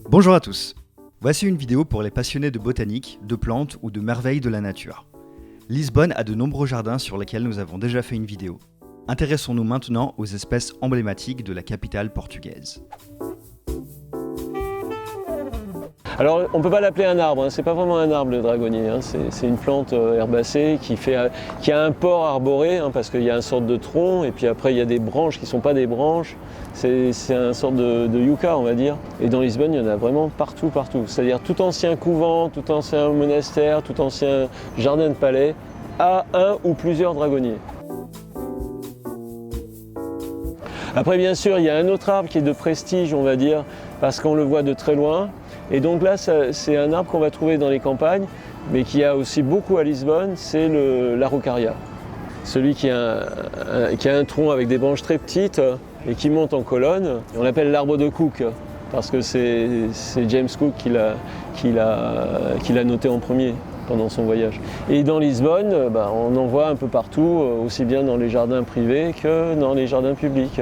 Bonjour à tous. Voici une vidéo pour les passionnés de botanique, de plantes ou de merveilles de la nature. Lisbonne a de nombreux jardins sur lesquels nous avons déjà fait une vidéo. Intéressons-nous maintenant aux espèces emblématiques de la capitale portugaise. Alors on ne peut pas l'appeler un arbre, c'est pas vraiment un arbre le dragonnier, c'est une plante herbacée qui a un port arboré, parce qu'il y a une sorte de tronc et puis après il y a des branches qui ne sont pas des branches, c'est une sorte de yucca on va dire. Et dans Lisbonne il y en a vraiment partout, c'est-à-dire tout ancien couvent, tout ancien monastère, tout ancien jardin de palais a un ou plusieurs dragonniers. Après bien sûr il y a un autre arbre qui est de prestige on va dire, parce qu'on le voit de très loin. Et donc là, c'est un arbre qu'on va trouver dans les campagnes, mais qui a aussi beaucoup à Lisbonne, c'est l'araucaria. Celui qui a un tronc avec des branches très petites et qui monte en colonne. On l'appelle l'arbre de Cook, parce que c'est James Cook qui l'a noté en premier pendant son voyage. Et dans Lisbonne, on en voit un peu partout, aussi bien dans les jardins privés que dans les jardins publics.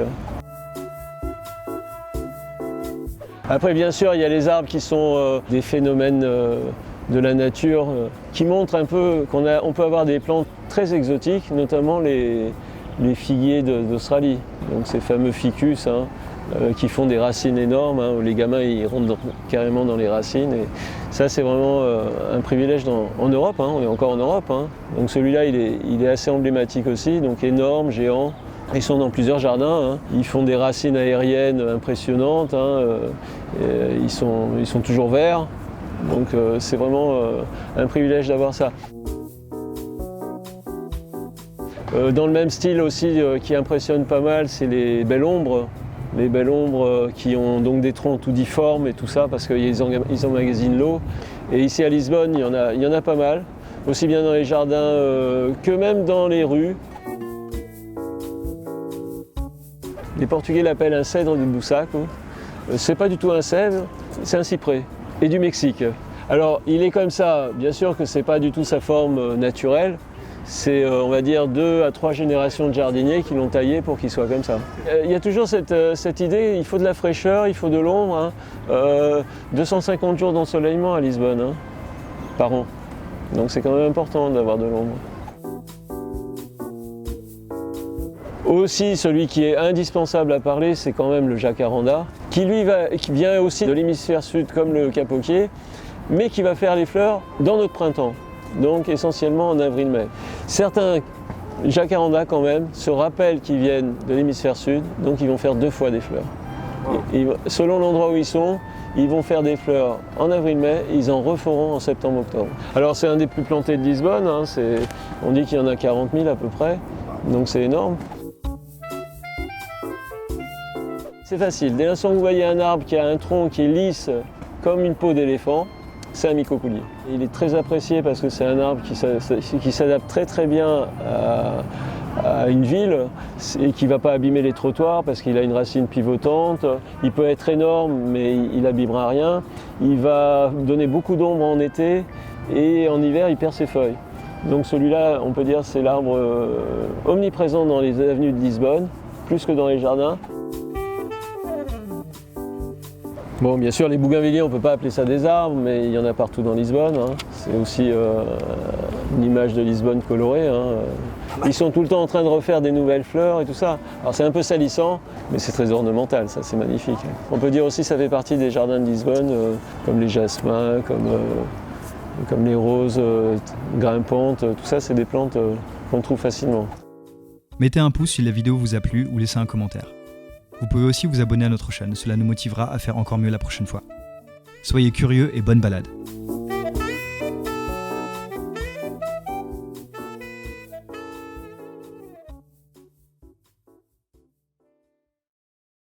Après bien sûr il y a les arbres qui sont des phénomènes de la nature qui montrent un peu qu'on peut avoir des plantes très exotiques, notamment les figuiers d'Australie, donc ces fameux ficus qui font des racines énormes, où les gamins ils rentrent carrément dans les racines. Et ça c'est vraiment un privilège en Europe, on est encore en Europe. Donc celui-là il est assez emblématique aussi, donc énorme, géant. Ils sont dans plusieurs jardins, ils font des racines aériennes impressionnantes, ils sont toujours verts, donc c'est vraiment un privilège d'avoir ça. Dans le même style aussi qui impressionne pas mal, c'est les belles ombres qui ont donc des troncs tout difformes et tout ça parce qu'ils emmagasinent l'eau. Et ici à Lisbonne, il y en a pas mal, aussi bien dans les jardins que même dans les rues. Les Portugais l'appellent un cèdre de Bussaco. C'est pas du tout un cèdre, c'est un cyprès, et du Mexique. Alors il est comme ça, bien sûr que c'est pas du tout sa forme naturelle, c'est on va dire 2 à 3 générations de jardiniers qui l'ont taillé pour qu'il soit comme ça. Il y a toujours cette idée, il faut de la fraîcheur, il faut de l'ombre, 250 jours d'ensoleillement à Lisbonne par an, donc c'est quand même important d'avoir de l'ombre. Aussi, celui qui est indispensable à parler, c'est quand même le jacaranda, qui vient aussi de l'hémisphère sud comme le capoquier, mais qui va faire les fleurs dans notre printemps, donc essentiellement en avril-mai. Certains jacarandas quand même se rappellent qu'ils viennent de l'hémisphère sud, donc ils vont faire 2 fois des fleurs. Et selon l'endroit où ils sont, ils vont faire des fleurs en avril-mai, ils en referont en septembre-octobre. Alors c'est un des plus plantés de Lisbonne, on dit qu'il y en a 40 000 à peu près, donc c'est énorme. C'est facile, dès l'instant que vous voyez un arbre qui a un tronc qui est lisse comme une peau d'éléphant, c'est un mycocoulier. Il est très apprécié parce que c'est un arbre qui s'adapte très très bien à une ville et qui ne va pas abîmer les trottoirs parce qu'il a une racine pivotante. Il peut être énorme mais il n'abîmera rien. Il va donner beaucoup d'ombre en été et en hiver il perd ses feuilles. Donc celui-là, on peut dire c'est l'arbre omniprésent dans les avenues de Lisbonne, plus que dans les jardins. Bon, bien sûr, les bougainvilliers, on ne peut pas appeler ça des arbres, mais il y en a partout dans Lisbonne. C'est aussi une image de Lisbonne colorée. Ils sont tout le temps en train de refaire des nouvelles fleurs et tout ça. Alors c'est un peu salissant, mais c'est très ornemental, ça c'est magnifique. On peut dire aussi que ça fait partie des jardins de Lisbonne, comme les jasmins, comme les roses grimpantes. Tout ça, c'est des plantes qu'on trouve facilement. Mettez un pouce si la vidéo vous a plu ou laissez un commentaire. Vous pouvez aussi vous abonner à notre chaîne, cela nous motivera à faire encore mieux la prochaine fois. Soyez curieux et bonne balade.